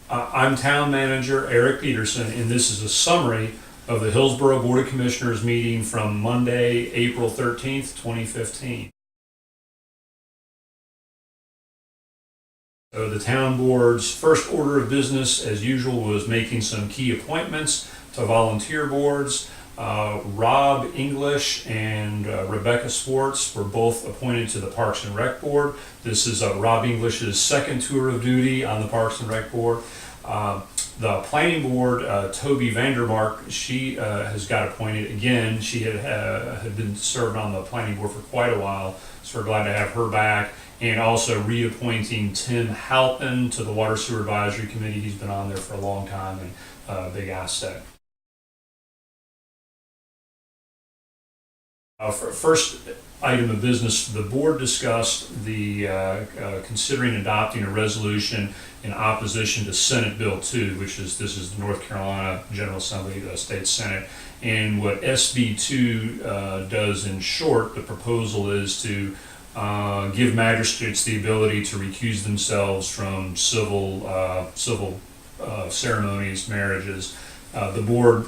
I'm Town Manager Eric Peterson, and this is a summary of the Hillsborough Board of Commissioners meeting from Monday, April 13th, 2015. So the town board's first order of business, as usual, was making some key appointments to volunteer boards. Rob English and Rebecca Swartz were both appointed to the Parks and Rec Board. This is Rob English's second tour of duty on the Parks and Rec Board. The Planning Board, Toby Vandermark, she has got appointed again. She had been served on the Planning Board for quite a while, so we're glad to have her back. And also reappointing Tim Halpin to the Water Sewer Advisory Committee. He's been on there for a long time and a big asset. First item of business, the board discussed the considering adopting a resolution in opposition to Senate Bill 2, this is the North Carolina General Assembly, the State Senate. And what SB 2 does in short, the proposal is to give magistrates the ability to recuse themselves from civil ceremonies, marriages. The board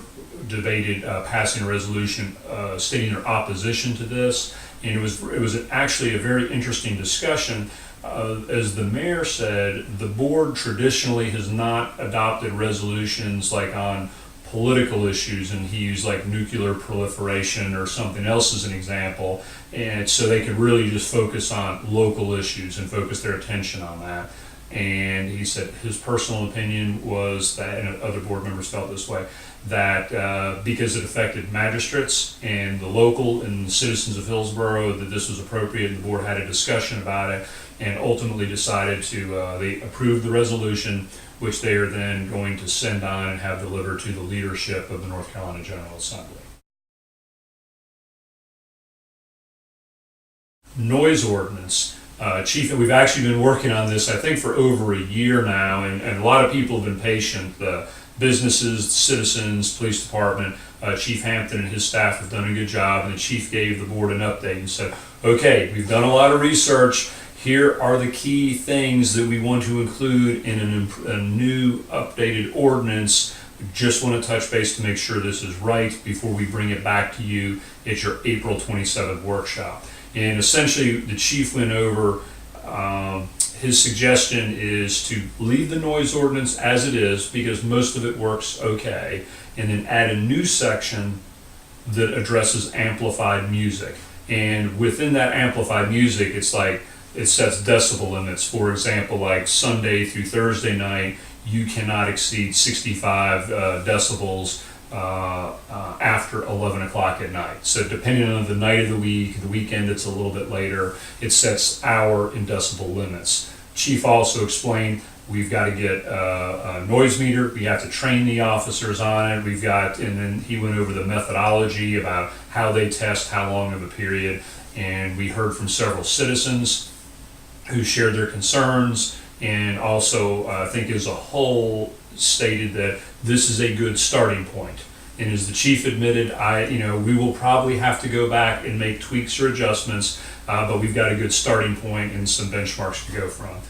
debated passing a resolution stating their opposition to this, and it was actually a very interesting discussion. As the mayor said, the board traditionally has not adopted resolutions like on political issues, and he used like nuclear proliferation or something else as an example, and so they could really just focus on local issues and focus their attention on that. And he said his personal opinion was that, and other board members felt this way, that because it affected magistrates and the local and the citizens of Hillsborough, that this was appropriate, and the board had a discussion about it and ultimately decided to, they approved the resolution, which they are then going to send on and have delivered to the leadership of the North Carolina General Assembly. Noise ordinance. Chief, we've actually been working on this, I think, for over a year now, and a lot of people have been patient. The businesses, citizens, police department, Chief Hampton and his staff have done a good job, and the chief gave the board an update and said, okay, we've done a lot of research. Here are the key things that we want to include in a new updated ordinance. We just want to touch base to make sure this is right before we bring it back to you at your April 27th workshop. And essentially, the chief went over, his suggestion is to leave the noise ordinance as it is because most of it works okay, and then add a new section that addresses amplified music. And within that amplified music, it's like, it sets decibel limits. For example, like Sunday through Thursday night, you cannot exceed 65 decibels after 11 o'clock at night. So depending on the night of the week, the weekend it's a little bit later, it sets hour and decibel limits. Chief also explained we've got to get a noise meter, we have to train the officers on it, and then he went over the methodology about how they test, how long of a period, and we heard from several citizens who shared their concerns, and also I think as a whole stated that this is a good starting point. And as the chief admitted, we will probably have to go back and make tweaks or adjustments, but we've got a good starting point and some benchmarks to go from.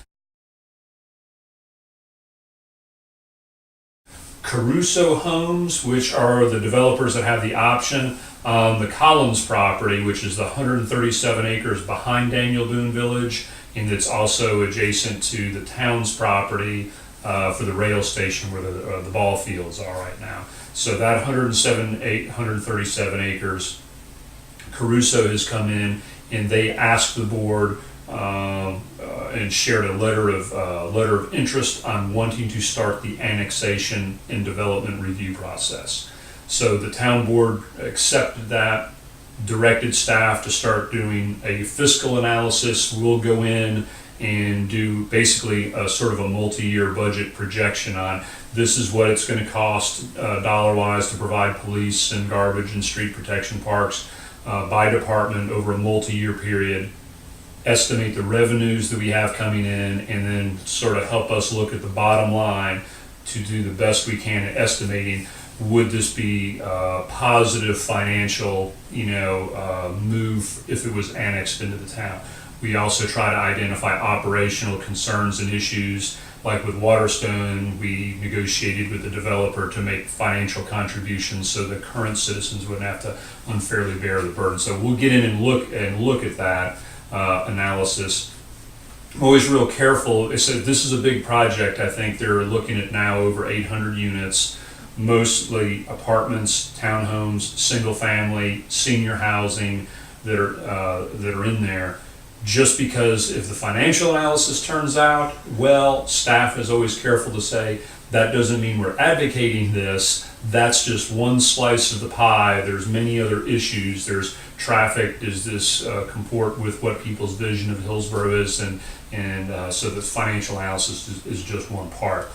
Caruso Homes, which are the developers that have the option on the Collins property, which is the 137 acres behind Daniel Boone Village, and it's also adjacent to the town's property for the rail station where the ball fields are right now. So that 137 acres, Caruso has come in and they asked the board and shared a letter of interest on wanting to start the annexation and development review process. So the town board accepted that, directed staff to start doing a fiscal analysis. We'll go in and do basically a sort of a multi-year budget projection on this is what it's going to cost dollar-wise to provide police and garbage and street protection parks by department over a multi-year period, estimate the revenues that we have coming in, and then sort of help us look at the bottom line to do the best we can at estimating would this be a positive financial move if it was annexed into the town. We also try to identify operational concerns and issues like with Waterstone, we negotiated with the developer to make financial contributions so the current citizens wouldn't have to unfairly bear the burden. So we'll get in and look at that analysis. I'm always real careful. This is a big project. I think they're looking at now over 800 units, mostly apartments, townhomes, single family, senior housing that are in there. Just because if the financial analysis turns out well, staff is always careful to say that doesn't mean we're advocating this. That's just one slice of the pie. There's many other issues. There's traffic. Does this comport with what people's vision of Hillsborough is? And so the financial analysis is just one part.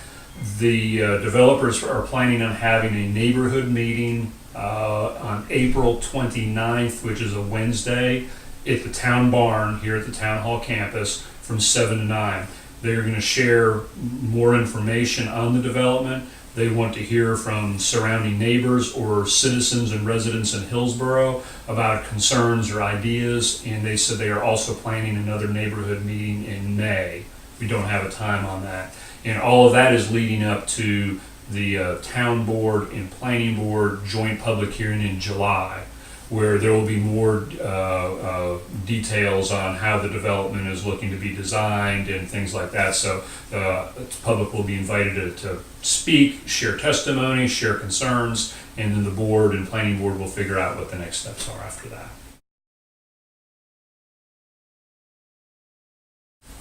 The developers are planning on having a neighborhood meeting on April 29th, which is a Wednesday, at the town barn here at the town hall campus from 7 to 9. They're going to share more information on the development. They want to hear from surrounding neighbors or citizens and residents in Hillsborough about concerns or ideas, and they said they are also planning another neighborhood meeting in May. We don't have a time on that. And all of that is leading up to the town board and planning board joint public hearing in July, where there will be more details on how the development is looking to be designed and things like that. So the public will be invited to speak, share testimony, share concerns, and then the board and planning board will figure out what the next steps are after that.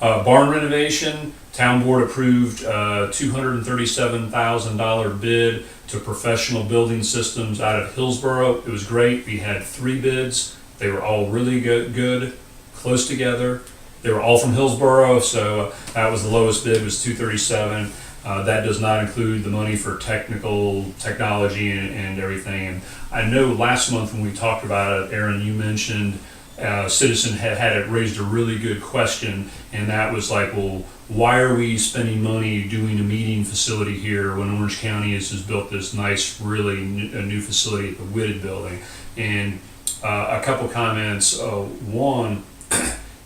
Barn renovation, town board approved $237,000 bid to Professional Building Systems out of Hillsborough. It was great. We had 3 bids. They were all really good, close together. They were all from Hillsborough, so that was the lowest bid, was $237,000. That does not include the money for technology and everything. And I know last month when we talked about it, Aaron, you mentioned citizen had raised a really good question, and that was like, well, why are we spending money doing a meeting facility here when Orange County has built this nice, really new facility at the Whitted building? And a couple comments. One,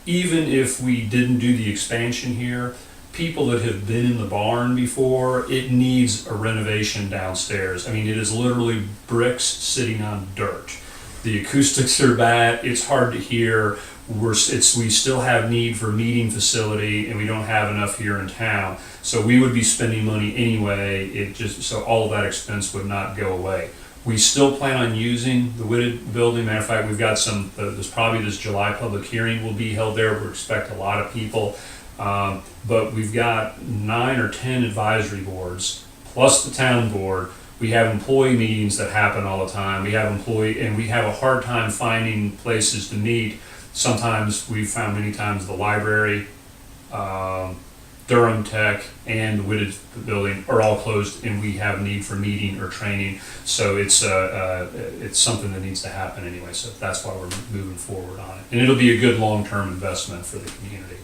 even if we didn't do the expansion here, people that have been in the barn before, it needs a renovation downstairs. I mean, it is literally bricks sitting on dirt. The acoustics are bad. It's hard to hear. We still have need for meeting facility, and we don't have enough here in town. So we would be spending money anyway. So all of that expense would not go away. We still plan on using the Whitted building. Matter of fact, we've got there's probably this July public hearing will be held there. We expect a lot of people. But we've got 9 or 10 advisory boards, plus the town board. We have employee meetings that happen all the time. We have and we have a hard time finding places to meet. Sometimes we've found many times the library, Durham Tech, and the Whitted building are all closed, and we have need for meeting or training. So it's something that needs to happen anyway. So that's why we're moving forward on it, and it'll be a good long-term investment for the community.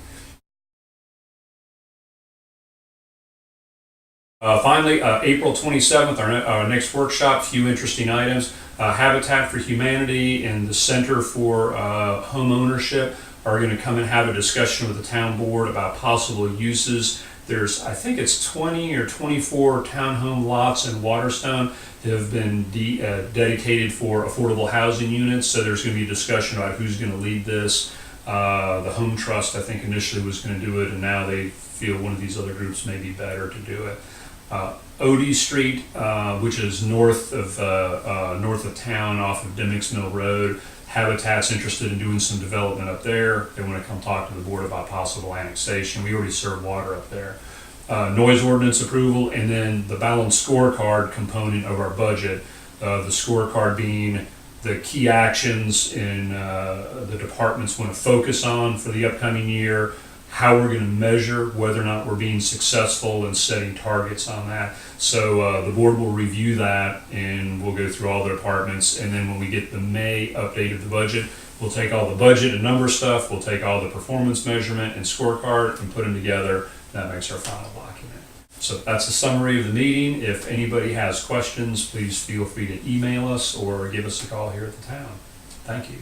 Finally, April 27th, our next workshop, few interesting items. Habitat for Humanity and the Center for Home Ownership are going to come and have a discussion with the town board about possible uses. There's, I think it's 20 or 24 townhome lots in Waterstone that have been dedicated for affordable housing units. So there's going to be a discussion about who's going to lead this. The Home Trust, I think, initially was going to do it, and now they feel one of these other groups may be better to do it. Odie Street, which is north of town off of Dimmick's Mill Road. Habitat's interested in doing some development up there. They want to come talk to the board about possible annexation. We already serve water up there. Noise ordinance approval, and then the balanced scorecard component of our budget. The scorecard being the key actions in the departments want to focus on for the upcoming year, how we're going to measure whether or not we're being successful in setting targets on that. So the board will review that, and we'll go through all the departments, and then when we get the May update of the budget, we'll take all the budget and number stuff, we'll take all the performance measurement and scorecard and put them together. That makes our final document. So that's a summary of the meeting. If anybody has questions, please feel free to email us or give us a call here at the town. Thank you.